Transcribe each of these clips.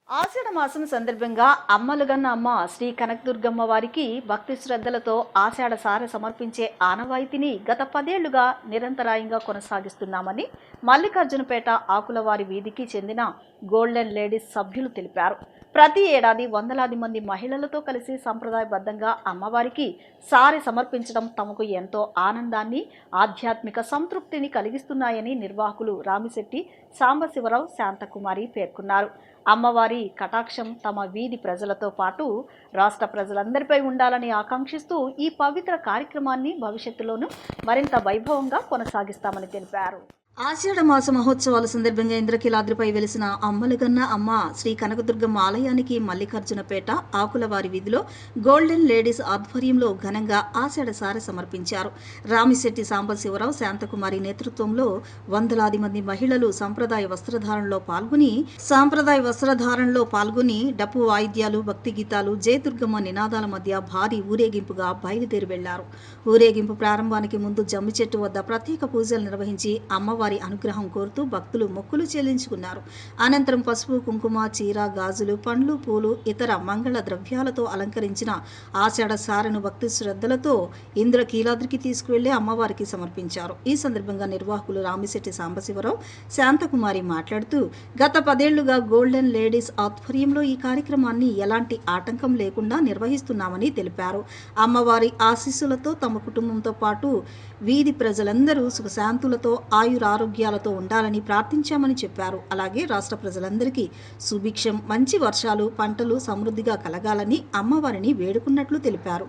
ఆషాఢ మాసం సందర్భంగా అమ్మలుగన్న అమ్మ శ్రీ కనకదుర్గమ్మ వారికి భక్తి శ్రద్ధలతో ఆషాఢ సారె సమర్పించే ఆనవాయితీని గత 10 ఏళ్లుగా నిరంతరాయంగా కొనసాగిస్తున్నామని మల్లికార్జునపేట ఆకులవారి వీధికి చెందిన గోల్డెన్ లేడీస్ సభ్యులు తెలిపారు. ప్రతి ఏడాది వందలాది మంది మహిళలతో కలిసి సంప్రదాయబద్ధంగా అమ్మవారికి సారె సమర్పించడం తమకు ఎంతో ఆనందాన్ని, ఆధ్యాత్మిక సంతృప్తిని కలిగిస్తున్నాయని నిర్వాహకులు రామిశెట్టి సాంబశివరావు, శాంతకుమారి పేర్కొన్నారు. అమ్మవారి కటాక్షం తమ వీధి ప్రజలతో పాటు రాష్ట్ర ప్రజలందరిపై ఉండాలని ఆకాంక్షిస్తూ ఈ పవిత్ర కార్యక్రమాన్ని భవిష్యత్తులోనూ మరింత వైభవంగా కొనసాగిస్తామని తెలిపారు. ఆషాఢ మాస మహోత్సవాల సందర్భంగా ఇంద్రకీలాద్రిపై వెలిసిన అమ్మలుగన్న అమ్మ శ్రీ కనకదుర్గమ్మ ఆలయానికి మల్లికార్జునపేట ఆకులవారి వీధిలో గోల్డెన్ లేడీస్ ఆధ్వర్యంలో ఘనంగా ఆషాఢ సారె సమర్పించారు. రామిశెట్టి సాంబశివరావు, శాంతకుమారి నేతృత్వంలో వందలాది మంది మహిళలు సంప్రదాయ వస్త్రధారణలో పాల్గొని డప్పు వాయిద్యాలు, భక్తి గీతాలు, జయదుర్గమ్మ నినాదాల మధ్య భారీ ఊరేగింపుగా బయలుదేరి వెళ్లారు. ఊరేగింపు ప్రారంభానికి ముందు జమ్మి చెట్టు వద్ద ప్రత్యేక పూజలు నిర్వహించి అమ్మవారి అనుగ్రహం కోరుతూ భక్తులు మొక్కులు చెల్లించుకున్నారు. అనంతరం పసుపు, కుంకుమ, చీర, గాజులు, పండ్లు, పూలు, ఇతర మంగళ ద్రవ్యాలతో అలంకరించిన ఆషాఢ సారెను భక్తి శ్రద్ధలతో ఇంద్రకీలాద్రికి తీసుకువెళ్లి అమ్మవారికి సమర్పించారు. ఈ సందర్భంగా నిర్వాహకులు రామిశెట్టి సాంబశివరావు, శాంతకుమారి మాట్లాడుతూ గత 10 ఏళ్లుగా గోల్డెన్ లేడీస్ ఆధ్వర్యంలో ఈ కార్యక్రమాన్ని ఎలాంటి ఆటంకం లేకుండా నిర్వహిస్తున్నామని తెలిపారు. అమ్మవారి ఆశీస్సులతో తమ కుటుంబంతో పాటు వీధి ప్రజలందరూ సుఖశాంతులతో ఆయురారోగ్యాలతో ఉండాలని ప్రార్థించామని చెప్పారు. అలాగే రాష్ట్ర ప్రజలందరికీ సుభిక్షం, మంచి వర్షాలు, పంటలు సమృద్ధిగా కలగాలని అమ్మవారిని వేడుకున్నట్లు తెలిపారు.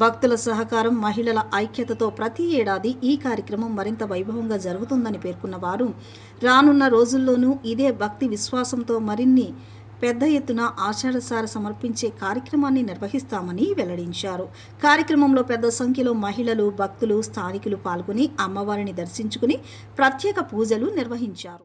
భక్తుల సహకారం, మహిళల ఐక్యతతో ప్రతి ఏడాది ఈ కార్యక్రమం మరింత వైభవంగా జరుగుతుందని పేర్కొన్న వారు రానున్న రోజుల్లోనూ ఇదే భక్తి విశ్వాసంతో మరిన్ని పెద్ద ఎత్తున ఆషాఢ సారె సమర్పించే కార్యక్రమాన్ని నిర్వహిస్తామని వెల్లడించారు. కార్యక్రమంలో పెద్ద సంఖ్యలో మహిళలు, భక్తులు, స్థానికులు పాల్గొని అమ్మవారిని దర్శించుకుని ప్రత్యేక పూజలు నిర్వహించారు.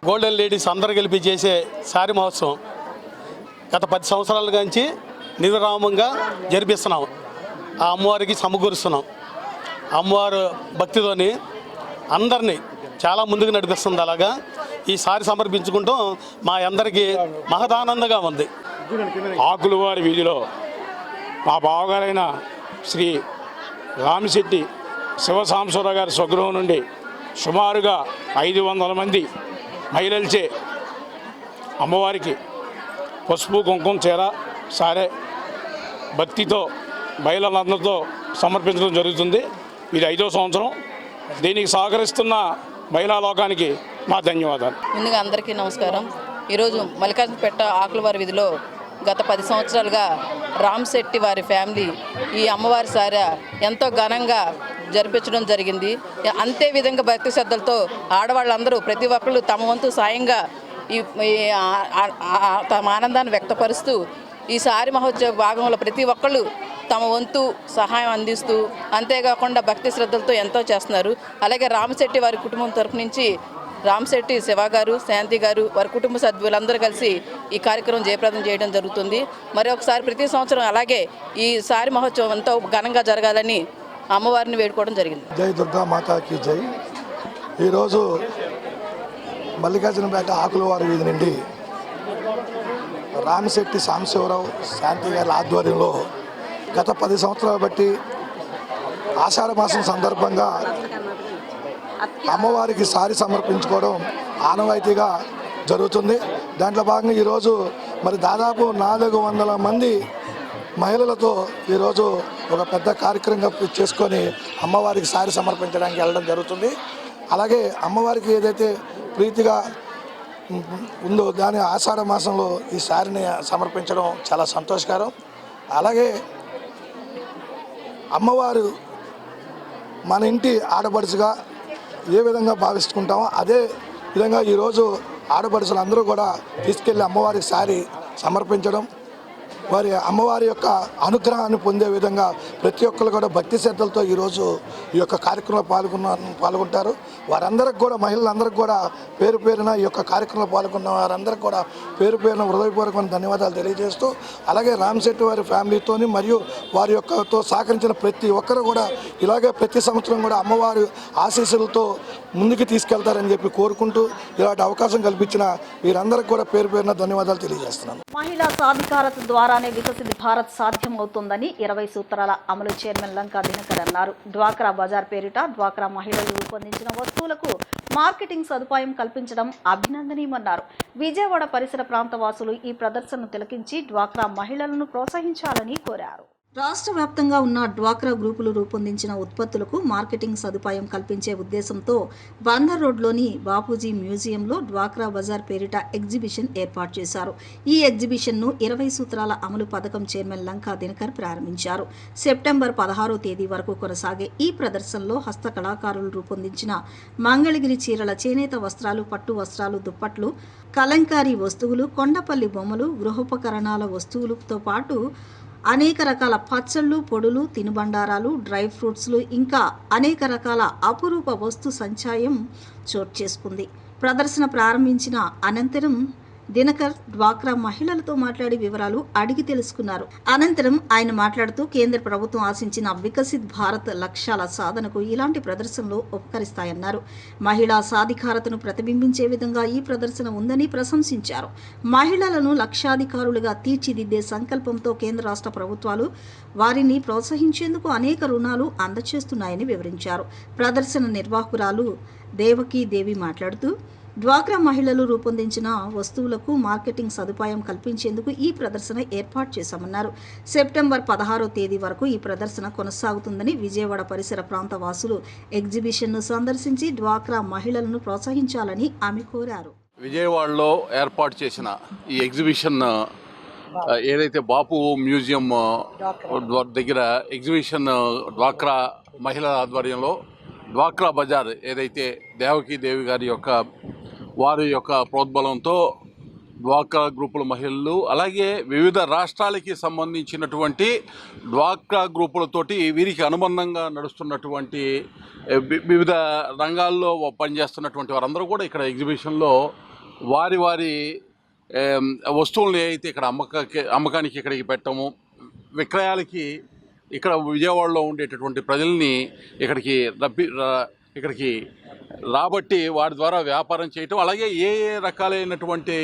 గోల్డెన్ లేడీస్ అందరూ కలిపి చేసే సారీ మహోత్సవం గత 10 సంవత్సరాల నుంచి నిర్విరామంగా జరిపిస్తున్నాం. ఆ అమ్మవారికి సమకూరుస్తున్నాం. అమ్మవారు భక్తితోని అందరినీ చాలా ముందుకు నడిపిస్తుంది. అలాగా ఈ సారి సమర్పించుకుంటూ మా అందరికీ మహదానందంగా ఉంది. ఆకులవారి వీధిలో మా బావగారైన శ్రీ రామిశెట్టి శివసాంబశివరావు గారి స్వగృహం నుండి సుమారుగా 500 మంది మహిళలచే అమ్మవారికి పసుపు, కుంకుమ, చీర, సారె భక్తితో మహిళలందరితో సమర్పించడం జరుగుతుంది. ఇది 5వ సంవత్సరం. దీనికి సహకరిస్తున్న మహిళా లోకానికి మా ధన్యవాదాలు. ముందుగా అందరికీ నమస్కారం. ఈరోజు మల్లికార్జునపేట ఆకులవారి వీధిలో గత 10 సంవత్సరాలుగా రామిశెట్టి వారి ఫ్యామిలీ ఈ అమ్మవారి సారె ఎంతో ఘనంగా జరిపించడం జరిగింది. అంతే విధంగా భక్తి శ్రద్ధలతో ఆడవాళ్ళందరూ ప్రతి ఒక్కళ్ళు తమ వంతు సాయంగా తమ ఆనందాన్ని వ్యక్తపరుస్తూ ఈ సారి మహోత్సవ భాగంలో ప్రతి ఒక్కళ్ళు తమ వంతు సహాయం అందిస్తూ, అంతేకాకుండా భక్తి శ్రద్ధలతో ఎంతో చేస్తున్నారు. అలాగే రామిశెట్టి వారి కుటుంబం తరఫు నుంచి రామిశెట్టి శివ గారు, శాంతి గారు, వారి కుటుంబ సభ్యులందరూ కలిసి ఈ కార్యక్రమం జయప్రదం చేయడం జరుగుతుంది. మరి ఒకసారి ప్రతి సంవత్సరం అలాగే ఈ సారి మహోత్సవం ఎంతో ఘనంగా జరగాలని అమ్మవారిని వేడుకోవడం జరిగింది. జై దుర్గా మాతాకి జై. ఈరోజు మల్లికార్జునపేట ఆకులవారి వీధి నుండి రామిశెట్టి సాంబశివరావు, శాంతి గారి ఆధ్వర్యంలో గత 10 సంవత్సరాలు బట్టి ఆషాఢ మాసం సందర్భంగా అమ్మవారికి సారి సమర్పించుకోవడం ఆనవాయితీగా జరుగుతుంది. దాంట్లో భాగంగా ఈరోజు మరి దాదాపు 400 మంది మహిళలతో ఈరోజు ఒక పెద్ద కార్యక్రమంగా చేసుకొని అమ్మవారికి సారి సమర్పించడానికి వెళ్ళడం జరుగుతుంది. అలాగే అమ్మవారికి ఏదైతే ప్రీతిగా ఉందో దాని ఆషాఢ మాసంలో ఈ సారిని సమర్పించడం చాలా సంతోషకరం. అలాగే అమ్మవారు మన ఇంటి ఆడపడుచుగా ఏ విధంగా భావిస్తుంటామో అదే విధంగా ఈరోజు ఆడపడుచులు అందరూ కూడా తీసుకెళ్ళి అమ్మవారికి సారి సమర్పించడం, వారి అమ్మవారి యొక్క అనుగ్రహాన్ని పొందే విధంగా ప్రతి ఒక్కరు కూడా భక్తి శ్రద్ధలతో ఈరోజు ఈ యొక్క కార్యక్రమంలో పాల్గొంటారు. వారందరికి కూడా మహిళలందరికీ కూడా పేరు పేరున ఈ యొక్క కార్యక్రమంలో పాల్గొన్న వారందరికీ కూడా పేరు పేరున హృదయపూర్వకమైన ధన్యవాదాలు తెలియజేస్తూ, అలాగే రామశెట్టి వారి ఫ్యామిలీతోని మరియు వారి యొక్కతో సహకరించిన ప్రతి ఒక్కరు కూడా ఇలాగే ప్రతి సంవత్సరం కూడా అమ్మవారి ఆశీస్సులతో ముందుకు తీసుకెళ్తారని చెప్పి కోరుకుంటూ ఇలాంటి అవకాశం కల్పించిన వీరందరికీ కూడా పేరు పేరున ధన్యవాదాలు తెలియజేస్తున్నాను. మహిళా సాధికారత ద్వారానే వికసిత భారత్ సాధ్యమవుతుందని 20 సూత్రాల అమలు చైర్మన్ లంకా దినకర్ అన్నారు. డ్వాక్రా బజార్ పేరిట డ్వాక్రా మహిళలు రూపొందించిన వస్తువులకు మార్కెటింగ్ సదుపాయం కల్పించడం అభినందనీయమన్నారు. విజయవాడ పరిసర ప్రాంత వాసులు ఈ ప్రదర్శనను తిలకించి డ్వాక్రా మహిళలను ప్రోత్సహించాలని కోరారు. రాష్ట్ర వ్యాప్తంగా ఉన్న డ్వాక్రా గ్రూపులు రూపొందించిన ఉత్పత్తులకు మార్కెటింగ్ సదుపాయం కల్పించే ఉద్దేశంతో బందర్ రోడ్లోని బాపూజీ మ్యూజియంలో డ్వాక్రా బజార్ పేరిట ఎగ్జిబిషన్ ఏర్పాటు చేశారు. ఈ ఎగ్జిబిషన్ను 20 సూత్రాల అమలు పథకం చైర్మన్ లంకా దినకర్ ప్రారంభించారు. సెప్టెంబర్ 16వ తేదీ వరకు కొనసాగే ఈ ప్రదర్శనలో హస్త కళాకారులు రూపొందించిన మంగళగిరి చీరల, చేనేత వస్త్రాలు, పట్టు వస్త్రాలు, దుప్పట్లు, కలంకారీ వస్తువులు, కొండపల్లి బొమ్మలు, గృహోపకరణాల వస్తువులతో పాటు అనేక రకాల పచ్చళ్ళు, పొడులు, తినుబండారాలు, డ్రై ఫ్రూట్స్లు ఇంకా అనేక రకాల అపురూప వస్తు సంచయం చోటు చేసుకుంది. ప్రదర్శన ప్రారంభించిన అనంతరం దినకర్ డ్వాక్రా మహిళలతో మాట్లాడి వివరాలు అడిగి తెలుసుకున్నారు. అనంతరం ఆయన మాట్లాడుతూ కేంద్ర ప్రభుత్వం ఆశించిన వికసిత్ భారత్ లక్ష్యాల సాధనకు ఇలాంటి ప్రదర్శనలు ఉపకరిస్తాయన్నారు. మహిళా సాధికారతను ప్రతిబింబించే విధంగా ఈ ప్రదర్శన ఉందని ప్రశంసించారు. మహిళలను లక్షాధికారులుగా తీర్చిదిద్దే సంకల్పంతో కేంద్ర రాష్ట్ర ప్రభుత్వాలు వారిని ప్రోత్సహించేందుకు అనేక రుణాలు అందజేస్తున్నాయని వివరించారు. ప్రదర్శన నిర్వాహకురాలు దేవకీ దేవి మాట్లాడుతూ డ్వాక్రా మహిళలు రూపొందించిన వస్తువులకు మార్కెటింగ్ సదుపాయం కల్పించేందుకు ఈ ప్రదర్శన ఏర్పాటు చేశామన్నారు. సెప్టెంబర్ 16వ తేదీ వరకు ఈ ప్రదర్శన కొనసాగుతుందని, విజయవాడ పరిసర ప్రాంత వాసులు ఎగ్జిబిషన్ను సందర్శించి డ్వాక్రా మహిళలను ప్రోత్సహించాలని ఆమె కోరారు. విజయవాడలో ఏర్పాటు చేసిన ఈ ఎగ్జిబిషన్ ఏదైతే బాపు మ్యూజియం దగ్గర ఎగ్జిబిషన్ డ్వాక్రా మహిళల ఆధ్వర్యంలో డ్వాక్రా బజార్ ఏదైతే దేవకీ దేవి గారి వారి యొక్క ప్రోద్బలంతో డ్వాక్రా గ్రూపుల మహిళలు, అలాగే వివిధ రాష్ట్రాలకి సంబంధించినటువంటి డ్వాక్రా గ్రూపులతోటి వీరికి అనుబంధంగా నడుస్తున్నటువంటి వివిధ రంగాల్లో పనిచేస్తున్నటువంటి వారందరూ కూడా ఇక్కడ ఎగ్జిబిషన్లో వారి వస్తువులను అయితే ఇక్కడ అమ్మకానికి ఇక్కడికి పెట్టము, విక్రయాలకి ఇక్కడ విజయవాడలో ఉండేటటువంటి ప్రజల్ని ఇక్కడికి రాబట్టి వారి ద్వారా వ్యాపారం చేయటం, అలాగే ఏ రకాలైనటువంటి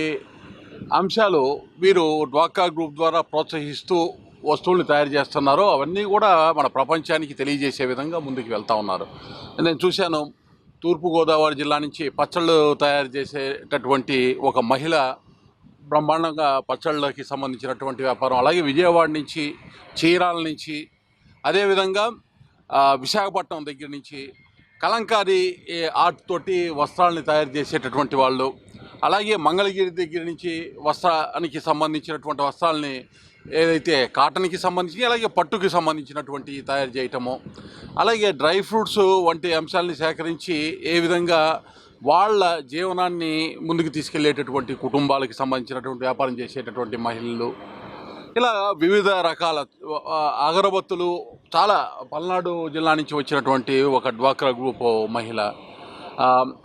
అంశాలు వీరు డ్వాక్రా గ్రూప్ ద్వారా ప్రోత్సహిస్తూ వస్తువుల్ని తయారు చేస్తున్నారో అవన్నీ కూడా మన ప్రపంచానికి తెలియజేసే విధంగా ముందుకు వెళ్తూ ఉన్నారు. నేను చూశాను, తూర్పుగోదావరి జిల్లా నుంచి పచ్చళ్ళు తయారు చేసేటటువంటి ఒక మహిళ బ్రహ్మాండంగా పచ్చళ్ళకి సంబంధించినటువంటి వ్యాపారం, అలాగే విజయవాడ నుంచి, చీరాల నుంచి, అదేవిధంగా విశాఖపట్నం దగ్గర నుంచి కలంకారీ ఆర్ట్ తోటి వస్త్రాలని తయారు చేసేటటువంటి వాళ్ళు, అలాగే మంగళగిరి దగ్గర నుంచి వస్త్రానికి సంబంధించినటువంటి వస్త్రాలని ఏదైతే కాటన్కి సంబంధించి, అలాగే పట్టుకి సంబంధించినటువంటి తయారు చేయటము, అలాగే డ్రై ఫ్రూట్స్ వంటి అంశాలని సేకరించి ఏ విధంగా వాళ్ళ జీవనాన్ని ముందుకు తీసుకెళ్లేటటువంటి కుటుంబాలకు సంబంధించినటువంటి వ్యాపారం చేసేటటువంటి మహిళలు, ఇలా వివిధ రకాల అగరబత్తులు, చాలా పల్నాడు జిల్లా నుంచి వచ్చినటువంటి ఒక డ్వాక్రా గ్రూప్ మహిళ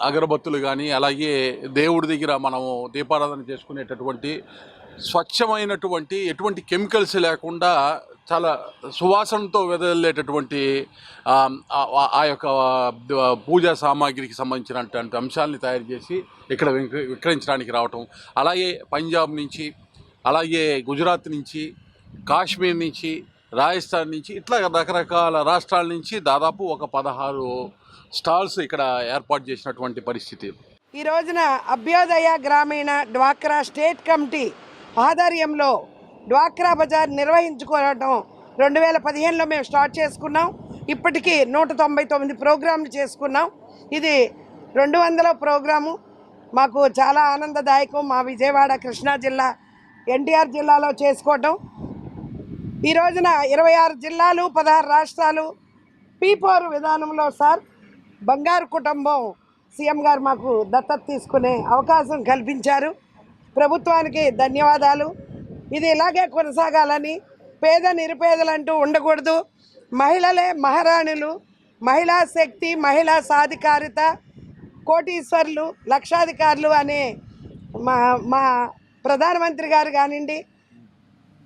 అగరబత్తులు కానీ, అలాగే దేవుడి దగ్గర మనము దీపారాధన చేసుకునేటటువంటి స్వచ్ఛమైనటువంటి ఎటువంటి కెమికల్స్ లేకుండా చాలా సువాసనతో వెదజల్లేటటువంటి ఆ యొక్క పూజా సామాగ్రికి సంబంధించినటువంటి అంశాలని తయారు చేసి ఇక్కడ విక్రయించడానికి రావటం, అలాగే పంజాబ్ నుంచి, అలాగే గుజరాత్ నుంచి, కాశ్మీర్ నుంచి, రాజస్థాన్ నుంచి, ఇట్లా రకరకాల రాష్ట్రాల నుంచి దాదాపు ఒక 16 స్టాల్స్ ఇక్కడ ఏర్పాటు చేసినటువంటి పరిస్థితి. ఈ రోజున అభ్యోదయ గ్రామీణ డ్వాక్రా స్టేట్ కమిటీ ఆధ్వర్యంలో డ్వాక్రా బజార్ నిర్వహించుకోవడం 2015లో మేము స్టార్ట్ చేసుకున్నాం. ఇప్పటికీ 199 ప్రోగ్రాంలు చేసుకున్నాం. ఇది 200వ ప్రోగ్రాము. మాకు చాలా ఆనందదాయకం. మా విజయవాడ కృష్ణా జిల్లా ఎన్టీఆర్ జిల్లాలో చేసుకోవటం. ఈ రోజున 26 జిల్లాలు 16 రాష్ట్రాలు P4 విధానంలో సార్ బంగారు కుటుంబం సీఎం గారు మాకు దత్తత తీసుకునే అవకాశం కల్పించారు. ప్రభుత్వానికి ధన్యవాదాలు. ఇది ఇలాగే కొనసాగాలని, పేద నిరుపేదలంటూ ఉండకూడదు. మహిళలే మహారాణులు, మహిళా శక్తి, మహిళా సాధికారిత, కోటీశ్వర్లు, లక్షాధికారులు అనే మా ప్రధానమంత్రి గారు కానివ్వండి,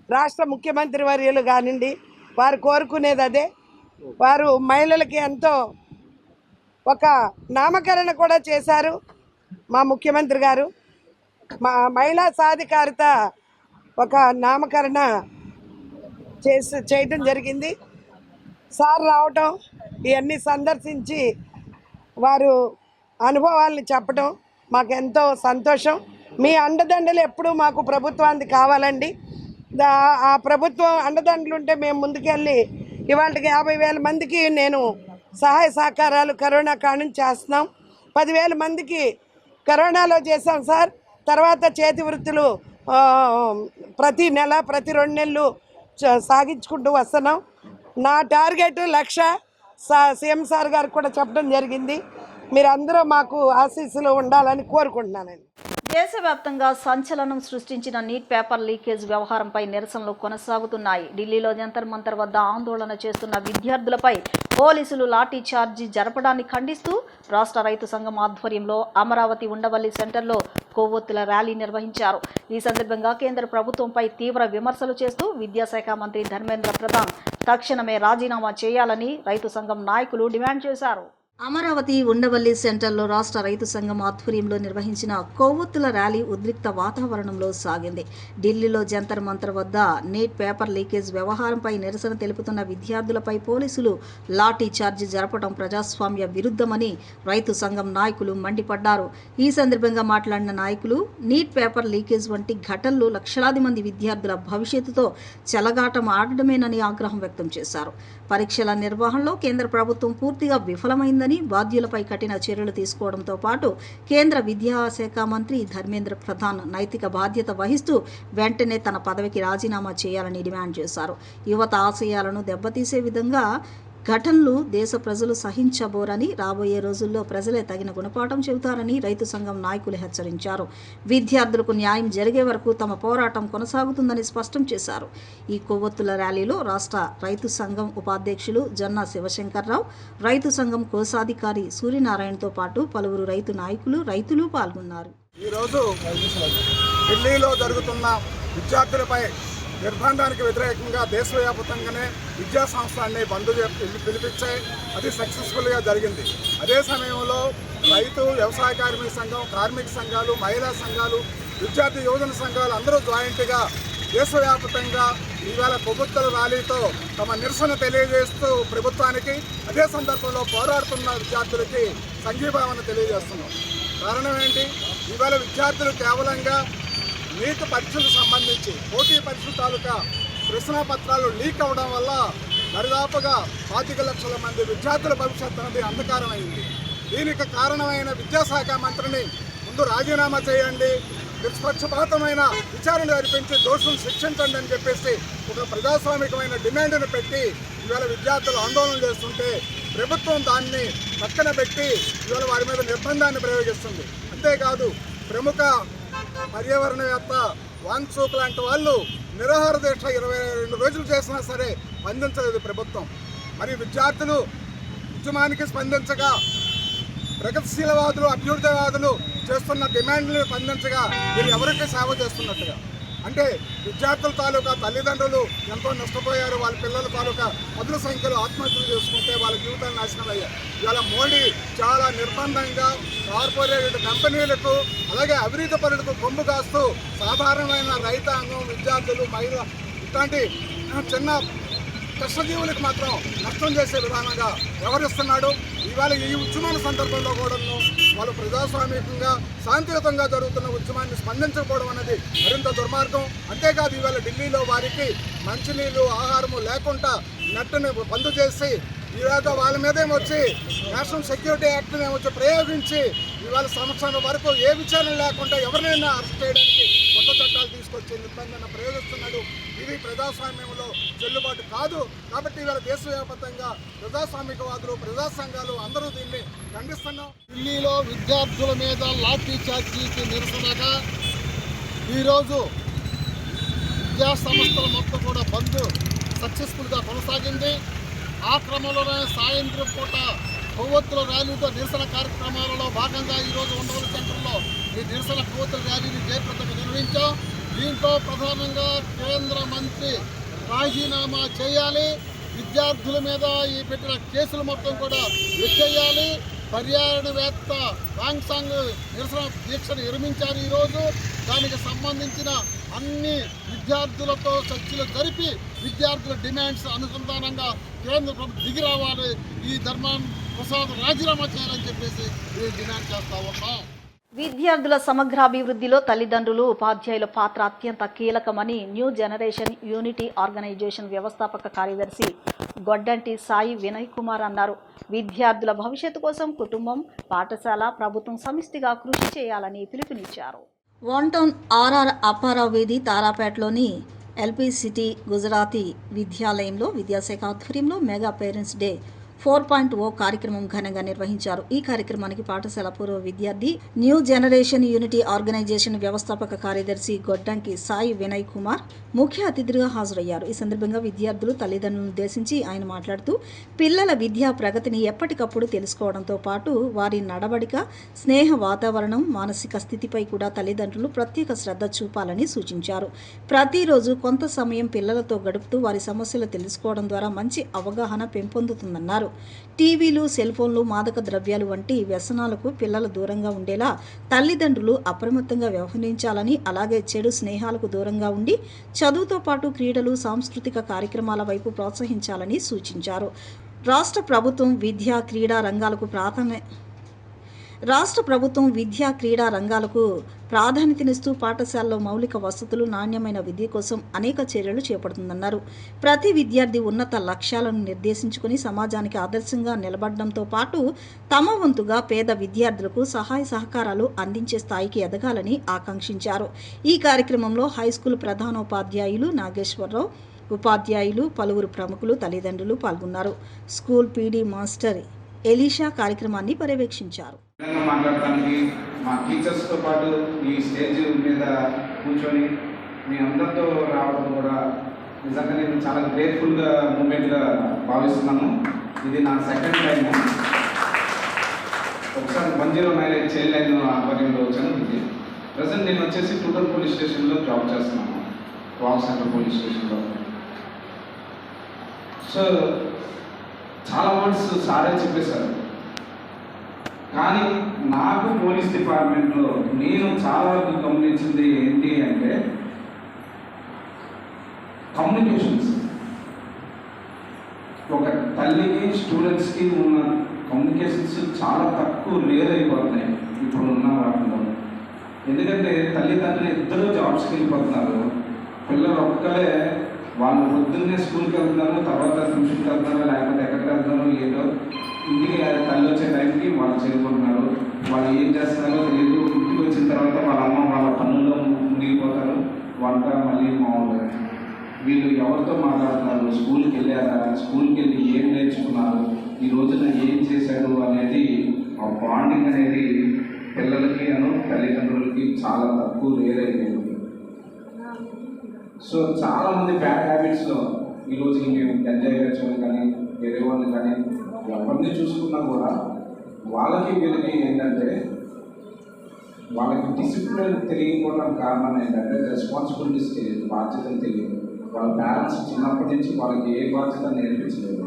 రాష్ట్ర ముఖ్యమంత్రి వర్యులు కానివ్వండి, వారు కోరుకునేది అదే. వారు మహిళలకి ఎంతో ఒక నామకరణ కూడా చేశారు మా ముఖ్యమంత్రి గారు. మా మహిళా సాధికారిత ఒక నామకరణ చేయటం జరిగింది. సార్ రావటం, ఇవన్నీ సందర్శించి వారు అనుభవాల్ని చెప్పడం మాకెంతో సంతోషం. మీ అండదండలు ఎప్పుడూ మాకు ప్రభుత్వానికి కావాలండి. ఆ ప్రభుత్వం అండదండలు ఉంటే మేము ముందుకెళ్ళి ఇవాళకి 50,000 మందికి నేను సహాయ సహకారాలు కరోనా కారణం చేస్తున్నాం. 10,000 మందికి కరోనాలో చేసాం సార్. తర్వాత చేతి వృత్తులు ప్రతి నెల, ప్రతి 2 నెలలు సాగించుకుంటూ వస్తున్నాం. నా టార్గెట్ 1,00,000 సీఎం సార్ గారికి కూడా చెప్పడం జరిగింది. మీరందరూ మాకు ఆశీస్సులు ఉండాలని కోరుకుంటున్నానండి. దేశవ్యాప్తంగా సంచలనం సృష్టించిన నీట్ పేపర్ లీకేజ్ వ్యవహారంపై నిరసనలు కొనసాగుతున్నాయి. ఢిల్లీలో జంతర్ మంతర్ వద్ద ఆందోళన చేస్తున్న విద్యార్థులపై పోలీసులు లాఠీ చార్జీ జరపడాన్ని ఖండిస్తూ రాష్ట్ర రైతు సంఘం ఆధ్వర్యంలో అమరావతి ఉండవల్లి సెంటర్లో కొవ్వొత్తుల ర్యాలీ నిర్వహించారు. ఈ సందర్భంగా కేంద్ర ప్రభుత్వంపై తీవ్ర విమర్శలు చేస్తూ విద్యాశాఖ మంత్రి ధర్మేంద్ర ప్రధాన్ తక్షణమే రాజీనామా చేయాలని రైతు సంఘం నాయకులు డిమాండ్ చేశారు. అమరావతి ఉండవల్లి సెంటర్లో రాష్ట్ర రైతు సంఘం ఆధ్వర్యంలో నిర్వహించిన కొవ్వొత్తుల ర్యాలీ ఉద్రిక్త వాతావరణంలో సాగింది. ఢిల్లీలో జంతర్ మంతర్ వద్ద నీట్ పేపర్ లీకేజ్ వ్యవహారంపై నిరసన తెలుపుతున్న విద్యార్థులపై పోలీసులు లాఠీ చార్జీ జరపడం ప్రజాస్వామ్య విరుద్ధమని రైతు సంఘం నాయకులు మండిపడ్డారు. ఈ సందర్భంగా మాట్లాడిన నాయకులు నీట్ పేపర్ లీకేజ్ వంటి ఘటనలు లక్షలాది మంది విద్యార్థుల భవిష్యత్తుతో చెలగాటం ఆడడమేనని ఆగ్రహం వ్యక్తం చేశారు. పరీక్షల నిర్వహణలో కేంద్ర ప్రభుత్వం పూర్తిగా విఫలమైందని, బాధ్యులపై కఠిన చర్యలు తీసుకోవడంతో పాటు కేంద్ర విద్యాశాఖ మంత్రి ధర్మేంద్ర ప్రధాన్ నైతిక బాధ్యత వహిస్తూ వెంటనే తన పదవికి రాజీనామా చేయాలని డిమాండ్ చేశారు. యువత ఆశయాలను దెబ్బతీసే విధంగా ఘటనలు దేశ ప్రజలు సహించబోరని, రాబోయే రోజుల్లో ప్రజలే తగిన గుణపాఠం చెబుతారని రైతు సంఘం నాయకులు హెచ్చరించారు. విద్యార్థులకు న్యాయం జరిగే వరకు తమ పోరాటం కొనసాగుతుందని స్పష్టం చేశారు. ఈ కొవ్వొత్తుల ర్యాలీలో రాష్ట్ర రైతు సంఘం ఉపాధ్యక్షులు జొన్న శివశంకర్రావు, రైతు సంఘం కోశాధికారి సూర్యనారాయణతో పాటు పలువురు రైతు నాయకులు, రైతులు పాల్గొన్నారు. ఈరోజు ఢిల్లీలో జరుగుతున్న విద్యార్థులపై నిర్బంధానికి వ్యతిరేకంగా దేశవ్యాప్తంగానే విద్యా సంస్థలన్నీ బంద్ పిలిపించాయి. అది సక్సెస్ఫుల్గా జరిగింది. అదే సమయంలో రైతు, వ్యవసాయ కార్మిక సంఘం, కార్మిక సంఘాలు, మహిళా సంఘాలు, విద్యార్థి యువజన సంఘాలు అందరూ జాయింట్గా దేశవ్యాప్తంగా ఈవేళ కొవ్వొత్తుల ర్యాలీతో తమ నిరసన తెలియజేస్తూ ప్రభుత్వానికి, అదే సందర్భంలో పోరాడుతున్న విద్యార్థులకి సంఘీభావన తెలియజేస్తున్నాం. కారణం ఏంటి? ఈవేళ విద్యార్థులు కేవలంగా నీట్ పరీక్షలకు సంబంధించి పోటీ పరీక్షల తాలూకా ప్రశ్నాపత్రాలు లీక్ అవ్వడం వల్ల దరిదాపుగా 25 లక్షల మంది విద్యార్థుల భవిష్యత్తు అనేది అంధకారమైంది. దీనికి కారణమైన విద్యాశాఖ మంత్రిని ముందు రాజీనామా చేయండి, నిష్పక్షపాతమైన విచారణ జరిపించి దోషులను శిక్షించండి అని చెప్పేసి ఒక ప్రజాస్వామికమైన డిమాండ్ను పెట్టి ఇవాళ విద్యార్థులు ఆందోళన చేస్తుంటే ప్రభుత్వం దాన్ని పక్కన పెట్టి ఇవాళ వారి మీద నిర్బంధాన్ని ప్రయోగిస్తుంది. అంతేకాదు ప్రముఖ పర్యావరణవేత్త వాన్సూక్ లాంటి వాళ్ళు నిరాహార దీక్ష 22 రోజులు చేసినా సరే స్పందించలేదు ప్రభుత్వం. మరి విద్యార్థులు ఉద్యమానికి స్పందించగా, ప్రగతిశీలవాదులు, అభ్యుదయవాదులు చేస్తున్న డిమాండ్లను స్పందించగా వీళ్ళు ఎవరికి సేవ చేస్తున్నట్టుగా? అంటే విద్యార్థుల తాలూకా తల్లిదండ్రులు ఎంతో నష్టపోయారు. వాళ్ళ పిల్లల తాలూకా పదుల సంఖ్యలో ఆత్మహత్యలు చేసుకుంటే వాళ్ళ జీవితాలు నాశనం అయ్యాయి. ఇవాళ మోడీ చాలా నిర్బంధంగా కార్పొరేట్ కంపెనీలకు, అలాగే అవినీతి పరులకు కొమ్ము కాస్తూ సాధారణమైన రైతాంగం, విద్యార్థులు, మహిళ ఇట్లాంటి చిన్న కష్టజీవులకు మాత్రం నష్టం చేసే విధానంగా వ్యవహరిస్తున్నాడు. ఇవాళ ఈ ఉద్యమాల సందర్భంలో కూడా వాళ్ళు ప్రజాస్వామికంగా శాంతియుతంగా జరుగుతున్న ఉద్యమాన్ని స్పందించకపోవడం అనేది మరింత దుర్మార్గం. అంతేకాదు ఇవాళ ఢిల్లీలో వారికి మంచినీళ్ళు ఆహారము లేకుండా నెట్ని బంద్ చేసి ఇవాళ వాళ్ళ మీదేమొచ్చి నేషనల్ సెక్యూరిటీ యాక్ట్ని ఏమొచ్చి ప్రయోగించి ఇవాళ సంవత్సరం వరకు ఏ విచారణ లేకుండా ఎవరినైనా అరెస్ట్ చేయడానికి కొత్త చట్టాలు తీసుకొచ్చి నిబంధన ప్రయోగిస్తున్నాడు. ఇది ప్రజాస్వామ్యంలో చెల్లుబాటు కాదు. కాబట్టి ఇవాళ దేశవ్యాప్తంగా ప్రజాస్వామికవాదులు, ప్రజా సంఘాలు అందరూ దీన్ని ఖండిస్తున్నాం. ఢిల్లీలో విద్యార్థుల మీద లాఠీ చార్జీకి నిరసనగా ఈరోజు విద్యా సంస్థల మొత్తం కూడా బంద్ సక్సెస్ఫుల్గా కొనసాగింది. ఆ క్రమంలోనే సాయంత్రం పూట కొవ్వొత్తుల ర్యాలీతో నిరసన కార్యక్రమాలలో భాగంగా ఈరోజు ఉండవల్లి సెంటర్లో ఈ నిరసన కొవ్వొత్తుల ర్యాలీని జయప్రదంగా నిర్వహించాం. దీంట్లో ప్రధానంగా కేంద్ర మంత్రి రాజీనామా చేయాలి, విద్యార్థుల మీద ఈ పెట్టిన కేసులు మొత్తం కూడా ఎత్తేయాలి. పర్యావరణవేత్త వాంగ్సాంగ్ నిరసన దీక్షను విరమించారు. ఈరోజు దానికి సంబంధించిన అన్ని విద్యార్థులతో చర్చలు జరిపి విద్యార్థుల డిమాండ్స్ అనుసంధానంగా కేంద్ర ప్రభుత్వం దిగి రావాలి, ఈ ధర్మాన్ ప్రసాద్ రాజీనామా చేయాలని చెప్పేసి డిమాండ్ చేస్తూ ఉన్నాం. విద్యార్థుల సమగ్రాభివృద్ధిలో తల్లిదండ్రులు, ఉపాధ్యాయుల పాత్ర అత్యంత కీలకమని న్యూ జనరేషన్ యూనిటీ ఆర్గనైజేషన్ వ్యవస్థాపక కార్యదర్శి గొడ్డంటి సాయి వినయ్ కుమార్ అన్నారు. విద్యార్థుల భవిష్యత్తు కోసం కుటుంబం, పాఠశాల, ప్రభుత్వం సమిష్టిగా కృషి చేయాలని పిలుపునిచ్చారు. వన్ టౌన్ ఆర్ఆర్ అప్పారావు వీధి తారాపేటలోని ఎల్పీ సిటీ గుజరాతీ విద్యాలయంలో విద్యాశాఖ ఆధ్వర్యంలో మెగా పేరెంట్స్ డే 4.0 కార్యక్రమం ఘనంగా నిర్వహించారు. ఈ కార్యక్రమానికి పాఠశాల పూర్వ విద్యార్థి, న్యూ జనరేషన్ యూనిటీ ఆర్గనైజేషన్ వ్యవస్థాపక కార్యదర్శి గొడ్డంకి సాయి వినయ్ కుమార్ ముఖ్య అతిథిగా హాజరయ్యారు. ఈ సందర్భంగా విద్యార్థులు, తల్లిదండ్రులను ఉద్దేశించి ఆయన మాట్లాడుతూ పిల్లల విద్యా ప్రగతిని ఎప్పటికప్పుడు తెలుసుకోవడంతో పాటు వారి నడవడిక, స్నేహ వాతావరణం, మానసిక స్థితిపై కూడా తల్లిదండ్రులు ప్రత్యేక శ్రద్ధ చూపాలని సూచించారు. ప్రతిరోజు కొంత సమయం పిల్లలతో గడుపుతూ వారి సమస్యలు తెలుసుకోవడం ద్వారా మంచి అవగాహన పెంపొందుతుందన్నారు. టీవీలు, సెల్ ఫోన్లు, మాదక ద్రవ్యాలు వంటి వ్యసనాలకు పిల్లలు దూరంగా ఉండేలా తల్లిదండ్రులు అప్రమత్తంగా వ్యవహరించాలని, అలాగే చెడు స్నేహాలకు దూరంగా ఉండి చదువుతో పాటు క్రీడలు, సాంస్కృతిక కార్యక్రమాల వైపు ప్రోత్సహించాలని సూచించారు. రాష్ట్ర ప్రభుత్వం విద్యా క్రీడా రంగాలకు ప్రాధాన్యతనిస్తూ పాఠశాలలో మౌలిక వసతులు, నాణ్యమైన విద్య కోసం అనేక చర్యలు చేపడుతుందన్నారు. ప్రతి విద్యార్థి ఉన్నత లక్ష్యాలను నిర్దేశించుకుని సమాజానికి ఆదర్శంగా నిలబడడంతో పాటు తమ వంతుగా పేద విద్యార్థులకు సహాయ సహకారాలు అందించే స్థాయికి ఎదగాలని ఆకాంక్షించారు. ఈ కార్యక్రమంలో హైస్కూల్ ప్రధానోపాధ్యాయులు నాగేశ్వరరావు, ఉపాధ్యాయులు, పలువురు ప్రముఖులు, తల్లిదండ్రులు పాల్గొన్నారు. స్కూల్ పీడీ మాస్టర్ ఎలీషా కార్యక్రమాన్ని పర్యవేక్షించారు. మాట్లాడటానికి మా టీచర్స్తో పాటు ఈ స్టేజ్ మీద కూర్చొని మీ అందరితో రావడం కూడా నిజంగా నేను చాలా గ్రేట్ఫుల్గా మూమెంట్గా భావిస్తున్నాను. ఇది నా సెకండ్ టైం. ఒకసారి 109 చైల్డ్ లైన్ ఆధ్వర్యంలో వచ్చాను. ప్రజెంట్ నేను వచ్చేసి టూటల్ పోలీస్ స్టేషన్లో జాబ్ చేస్తున్నాను, వాల్ సెంటర్ పోలీస్ స్టేషన్లో. సో చాలా వర్డ్స్ సారే చెప్పేశారు, కానీ నాకు పోలీస్ డిపార్ట్మెంట్లో నేను చాలా వరకు గమనించింది ఏంటి అంటే కమ్యూనికేషన్స్. ఒక తల్లికి, స్టూడెంట్స్కి ఉన్న కమ్యూనికేషన్స్ చాలా తక్కువ, రేర్ అయిపోతున్నాయి ఇప్పుడు ఉన్న వాటిలో. ఎందుకంటే తల్లిదండ్రులు ఇద్దరు జాబ్స్కి వెళ్ళిపోతున్నారు, పిల్లలు ఒక్కలే వాళ్ళు పొద్దున్నే స్కూల్కి వెళ్తున్నారు, తర్వాత ట్యూషన్కి వెళ్తున్నారు, లేకపోతే ఎక్కడికి వెళ్తున్నారు ఏదో, ఇంటికి తల్లి వచ్చే టైంకి వాళ్ళు చేరుకుంటున్నారు. వాళ్ళు ఏం చేస్తున్నారో తెలియదు. ఇంటికి వచ్చిన తర్వాత వాళ్ళ అమ్మ వాళ్ళ పనుల్లో మునిగిపోతారు, వంట మళ్ళీ మామూలుగా. వీళ్ళు ఎవరితో మాట్లాడుతున్నారు, స్కూల్కి వెళ్ళారా, స్కూల్కి వెళ్ళి ఏం నేర్చుకున్నారు, ఈ రోజున ఏం చేశారు అనేది ఆ బాండింగ్ అనేది పిల్లలకి తల్లిదండ్రులకి చాలా తక్కువ, రేర్ అయిపోయింది. సో చాలామంది బ్యాడ్ హ్యాబిట్స్లో ఈరోజు మేము ఎంజాయ్ చేసేవాళ్ళు కానీ వేరే వాళ్ళు కానీ ఎవరిని చూసుకున్నా కూడా వాళ్ళకి వీళ్ళకి ఏంటంటే వాళ్ళకి డిసిప్లిన్ తెలియకపోవడానికి కారణం ఏంటంటే రెస్పాన్సిబిలిటీస్ తెలియదు, బాధ్యతలు తెలియదు. వాళ్ళ పేరెంట్స్ చిన్నప్పటి నుంచి వాళ్ళకి ఏ బాధ్యత నేర్పించలేదు.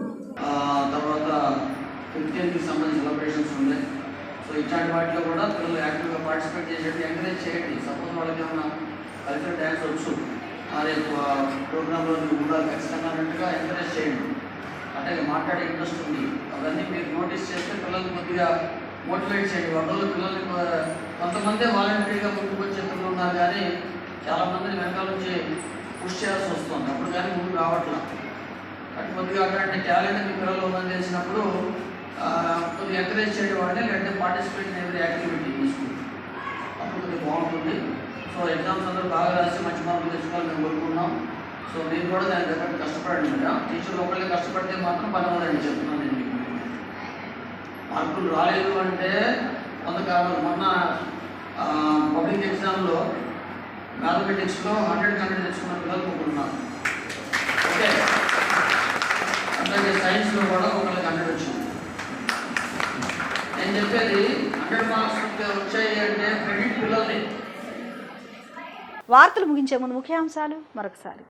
తర్వాత 15కి సంబంధించిన సెలబ్రేషన్స్ ఉన్నాయి. సో ఇట్లాంటి వాటిలో కూడా పిల్లలు యాక్టివ్గా పార్టిసిపేట్ చేసేట్టు ఎంకరేజ్ చేయండి. సపోజ్ వాళ్ళకి ఏమన్నా కల్చరల్ డ్యాన్స్ వచ్చు, రేపు ప్రోగ్రాంలో ఉండాలి ఖచ్చితంగా అన్నట్టుగా ఎంకరేజ్ చేయండి. అట్లాగే మాట్లాడే ఇంట్రెస్ట్ ఉంది, అవన్నీ మీరు నోటీస్ చేస్తే పిల్లల్ని కొద్దిగా మోటివేట్ చేయండి. వాళ్ళ పిల్లల్ని కొంతమంది వాలంటరీగా ముందుకు వచ్చే పిల్లలు ఉన్నారు, కానీ చాలామందిని వెనకాల నుంచి పుష్ చేయాల్సి వస్తుంది, అప్పుడు కానీ ముందుకు రావట్లేదు. అటు కొద్దిగా అట్లాంటి టాలెంట్ మీ పిల్లలు ఉందని తెలిసినప్పుడు కొద్దిగా ఎంకరేజ్ చేయడం వాడిని, లేదంటే పార్టిసిపేట్ అనే యాక్టివిటీ తీసుకుంటాం, అప్పుడు కొద్దిగా బాగుంటుంది. సో ఎగ్జామ్స్ అందరూ బాగా రాసి మంచి మార్కులు తెచ్చుకోవాలని మేము కోరుకున్నాం. సో మీరు కూడా దాని దగ్గర కష్టపడండి మేడం. టీచర్లు ఒకళ్ళే కష్టపడితే మాత్రం పని అవ్వదండి, చెప్తున్నాను నేను మీకు. మార్కులు రాలేదు అంటే కొంత కారణం. మొన్న పబ్లిక్ ఎగ్జామ్లో మ్యాథమెటిక్స్లో 100 తెచ్చుకున్న పిల్లలు ఒకరున్నారు. ఓకే, అట్లాగే సైన్స్లో కూడా ఒకళ్ళకి 100 వచ్చింది. నేను చెప్పేది 100 మార్క్స్ వచ్చాయి అంటే క్రెడిట్ పిల్లల్ని. వార్తలు ముగించే ముందు ముఖ్యాంశాలు మరొకసారి.